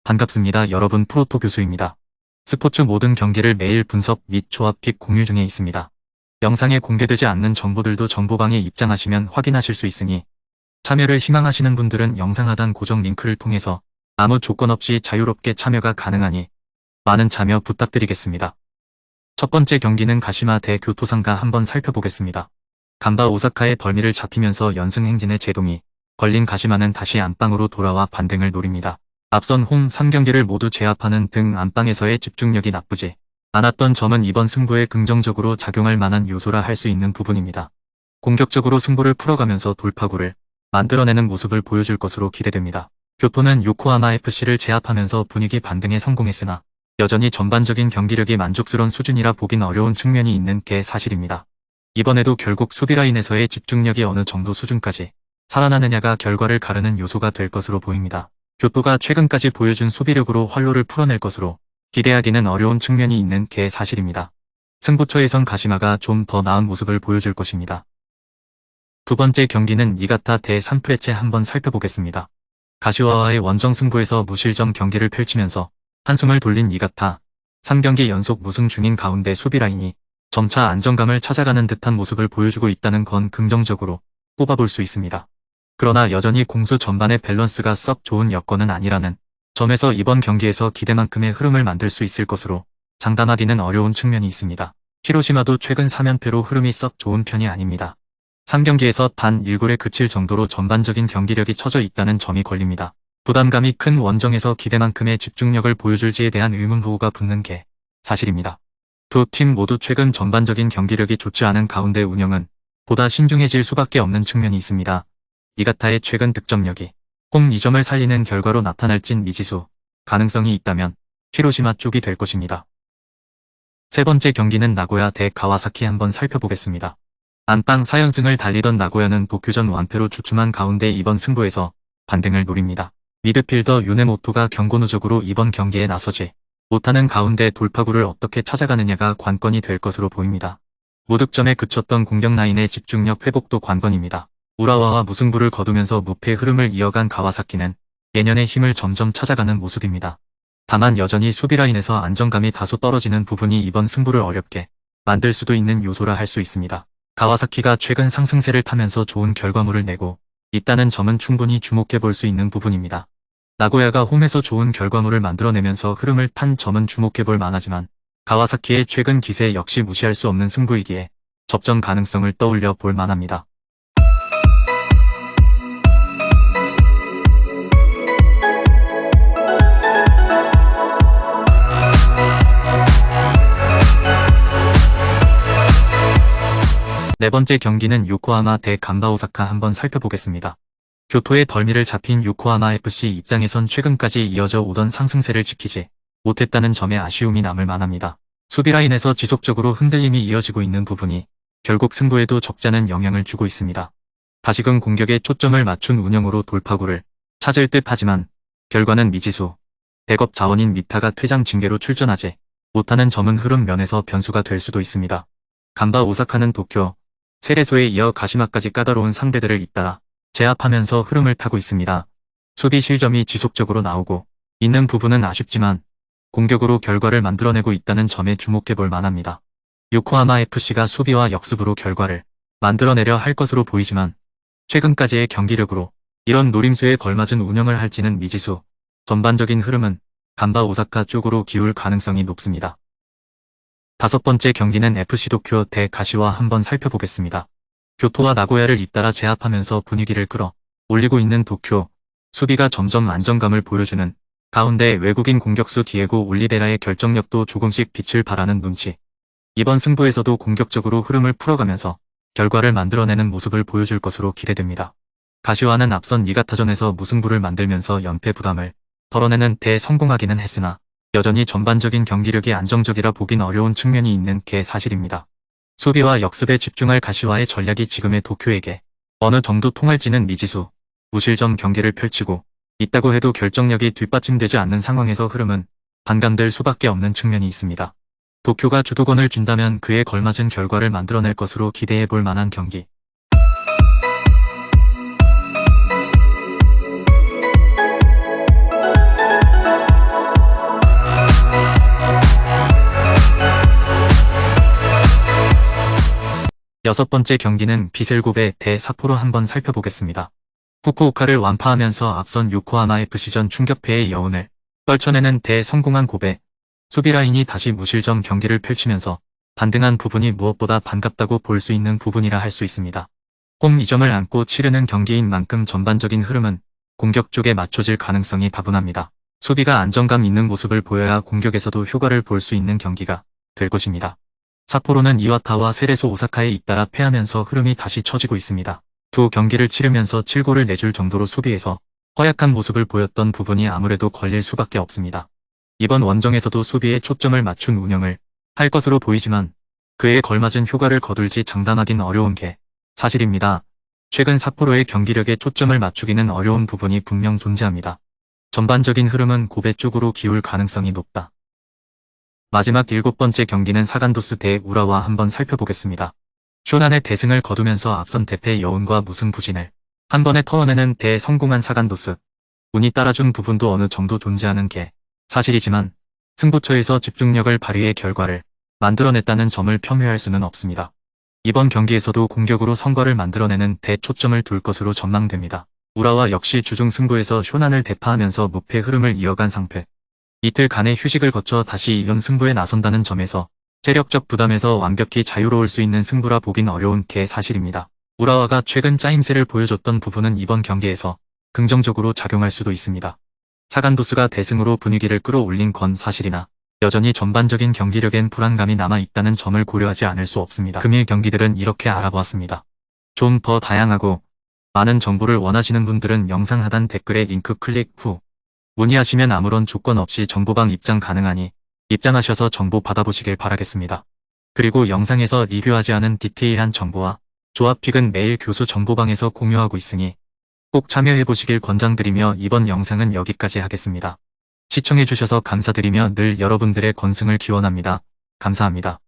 반갑습니다. 여러분, 프로토 교수입니다. 스포츠 모든 경기를 매일 분석 및 조합 픽 공유 중에 있습니다. 영상에 공개되지 않는 정보들도 정보방에 입장하시면 확인하실 수 있으니 참여를 희망하시는 분들은 영상 하단 고정 링크를 통해서 아무 조건 없이 자유롭게 참여가 가능하니 많은 참여 부탁드리겠습니다. 첫 번째 경기는 가시마 대 교토상가 한번 살펴보겠습니다. 간바 오사카의 덜미를 잡히면서 연승 행진의 제동이 걸린 가시마는 다시 안방으로 돌아와 반등을 노립니다. 앞선 홈 3경기를 모두 제압하는 등 안방에서의 집중력이 나쁘지 않았던 점은 이번 승부에 긍정적으로 작용할 만한 요소라 할 수 있는 부분입니다. 공격적으로 승부를 풀어가면서 돌파구를 만들어내는 모습을 보여줄 것으로 기대됩니다. 교토는 요코하마 FC를 제압하면서 분위기 반등에 성공했으나 여전히 전반적인 경기력이 만족스러운 수준이라 보긴 어려운 측면이 있는 게 사실입니다. 이번에도 결국 수비라인에서의 집중력이 어느 정도 수준까지 살아나느냐가 결과를 가르는 요소가 될 것으로 보입니다. 교토가 최근까지 보여준 수비력으로 활로를 풀어낼 것으로 기대하기는 어려운 측면이 있는 게 사실입니다. 승부처에선 가시마가 좀 더 나은 모습을 보여줄 것입니다. 두 번째 경기는 니가타 대 산프레체 한번 살펴보겠습니다. 가시와와의 원정 승부에서 무실점 경기를 펼치면서 한숨을 돌린 니가타, 3경기 연속 무승 중인 가운데 수비라인이 점차 안정감을 찾아가는 듯한 모습을 보여주고 있다는 건 긍정적으로 꼽아볼 수 있습니다. 그러나 여전히 공수 전반의 밸런스가 썩 좋은 여건은 아니라는 점에서 이번 경기에서 기대만큼의 흐름을 만들 수 있을 것으로 장담하기는 어려운 측면이 있습니다. 히로시마도 최근 3연패로 흐름이 썩 좋은 편이 아닙니다. 3경기에서 단 1골에 그칠 정도로 전반적인 경기력이 처져 있다는 점이 걸립니다. 부담감이 큰 원정에서 기대만큼의 집중력을 보여줄지에 대한 의문부호가 붙는 게 사실입니다. 두 팀 모두 최근 전반적인 경기력이 좋지 않은 가운데 운영은 보다 신중해질 수밖에 없는 측면이 있습니다. 니가타의 최근 득점력이 홈 2점을 살리는 결과로 나타날진 미지수 가능성이 있다면 히로시마 쪽이 될 것입니다. 세 번째 경기는 나고야 대 가와사키 한번 살펴보겠습니다. 안방 4연승을 달리던 나고야는 도쿄전 완패로 주춤한 가운데 이번 승부에서 반등을 노립니다. 미드필더 요네모토가 경고 누적으로 이번 경기에 나서지 못하는 가운데 돌파구를 어떻게 찾아가느냐가 관건이 될 것으로 보입니다. 무득점에 그쳤던 공격 라인의 집중력 회복도 관건입니다. 우라와와 무승부를 거두면서 무패 흐름을 이어간 가와사키는 예년의 힘을 점점 찾아가는 모습입니다. 다만 여전히 수비라인에서 안정감이 다소 떨어지는 부분이 이번 승부를 어렵게 만들 수도 있는 요소라 할 수 있습니다. 가와사키가 최근 상승세를 타면서 좋은 결과물을 내고 있다는 점은 충분히 주목해 볼 수 있는 부분입니다. 나고야가 홈에서 좋은 결과물을 만들어내면서 흐름을 탄 점은 주목해 볼 만하지만 가와사키의 최근 기세 역시 무시할 수 없는 승부이기에 접전 가능성을 떠올려 볼 만합니다. 네 번째 경기는 요코하마 대 간바 오사카 한번 살펴보겠습니다. 교토의 덜미를 잡힌 요코하마 FC 입장에선 최근까지 이어져 오던 상승세를 지키지 못했다는 점에 아쉬움이 남을 만합니다. 수비라인에서 지속적으로 흔들림이 이어지고 있는 부분이 결국 승부에도 적잖은 영향을 주고 있습니다. 다시금 공격에 초점을 맞춘 운영으로 돌파구를 찾을 듯 하지만 결과는 미지수, 백업 자원인 미타가 퇴장 징계로 출전하지 못하는 점은 흐름 면에서 변수가 될 수도 있습니다. 간바 오사카는 도쿄, 세레소에 이어 가시마까지 까다로운 상대들을 잇따라 제압하면서 흐름을 타고 있습니다. 수비 실점이 지속적으로 나오고 있는 부분은 아쉽지만 공격으로 결과를 만들어내고 있다는 점에 주목해 볼 만합니다. 요코하마 FC가 수비와 역습으로 결과를 만들어내려 할 것으로 보이지만 최근까지의 경기력으로 이런 노림수에 걸맞은 운영을 할지는 미지수, 전반적인 흐름은 간바 오사카 쪽으로 기울 가능성이 높습니다. 다섯 번째 경기는 FC 도쿄 대 가시와 한번 살펴보겠습니다. 교토와 나고야를 잇따라 제압하면서 분위기를 끌어 올리고 있는 도쿄, 수비가 점점 안정감을 보여주는 가운데 외국인 공격수 디에고 올리베라의 결정력도 조금씩 빛을 발하는 눈치. 이번 승부에서도 공격적으로 흐름을 풀어가면서 결과를 만들어내는 모습을 보여줄 것으로 기대됩니다. 가시와는 앞선 니가타전에서 무승부를 만들면서 연패 부담을 덜어내는 데 성공하기는 했으나 여전히 전반적인 경기력이 안정적이라 보긴 어려운 측면이 있는 게 사실입니다. 수비와 역습에 집중할 가시와의 전략이 지금의 도쿄에게 어느 정도 통할지는 미지수, 무실점 경기를 펼치고 있다고 해도 결정력이 뒷받침되지 않는 상황에서 흐름은 반감될 수밖에 없는 측면이 있습니다. 도쿄가 주도권을 준다면 그에 걸맞은 결과를 만들어낼 것으로 기대해 볼 만한 경기. 6번째 경기는 비셀고베 대 삿포로 한번 살펴보겠습니다. 후쿠오카를 완파하면서 앞선 요코하마 FC전 충격패의 여운을 떨쳐내는 대성공한 고베. 수비라인이 다시 무실점 경기를 펼치면서 반등한 부분이 무엇보다 반갑다고 볼 수 있는 부분이라 할 수 있습니다. 홈 2점을 안고 치르는 경기인 만큼 전반적인 흐름은 공격 쪽에 맞춰질 가능성이 다분합니다. 수비가 안정감 있는 모습을 보여야 공격에서도 효과를 볼 수 있는 경기가 될 것입니다. 삿포로는 이와타와 세레소 오사카에 잇따라 패하면서 흐름이 다시 처지고 있습니다. 두 경기를 치르면서 7골을 내줄 정도로 수비에서 허약한 모습을 보였던 부분이 아무래도 걸릴 수밖에 없습니다. 이번 원정에서도 수비에 초점을 맞춘 운영을 할 것으로 보이지만 그에 걸맞은 효과를 거둘지 장담하긴 어려운 게 사실입니다. 최근 삿포로의 경기력에 초점을 맞추기는 어려운 부분이 분명 존재합니다. 전반적인 흐름은 고베 쪽으로 기울 가능성이 높다. 마지막 7번째 경기는 사간도스 대 우라와 한번 살펴보겠습니다. 쇼난의 대승을 거두면서 앞선 대패 여운과 무승부진을 한 번에 털어내는 대성공한 사간도스. 운이 따라준 부분도 어느 정도 존재하는 게 사실이지만 승부처에서 집중력을 발휘해 결과를 만들어냈다는 점을 폄훼할 수는 없습니다. 이번 경기에서도 공격으로 성과를 만들어내는 대초점을 둘 것으로 전망됩니다. 우라와 역시 주중 승부에서 쇼난을 대파하면서 무패 흐름을 이어간 상패. 이틀간의 휴식을 거쳐 다시 연승부에 나선다는 점에서 체력적 부담에서 완벽히 자유로울 수 있는 승부라 보긴 어려운 게 사실입니다. 우라와가 최근 짜임새를 보여줬던 부분은 이번 경기에서 긍정적으로 작용할 수도 있습니다. 사간도스가 대승으로 분위기를 끌어올린 건 사실이나 여전히 전반적인 경기력엔 불안감이 남아있다는 점을 고려하지 않을 수 없습니다. 금일 경기들은 이렇게 알아보았습니다. 좀 더 다양하고 많은 정보를 원하시는 분들은 영상 하단 댓글에 링크 클릭 후 문의하시면 아무런 조건 없이 정보방 입장 가능하니 입장하셔서 정보 받아보시길 바라겠습니다. 그리고 영상에서 리뷰하지 않은 디테일한 정보와 조합픽은 매일 교수 정보방에서 공유하고 있으니 꼭 참여해보시길 권장드리며 이번 영상은 여기까지 하겠습니다. 시청해주셔서 감사드리며 늘 여러분들의 건승을 기원합니다. 감사합니다.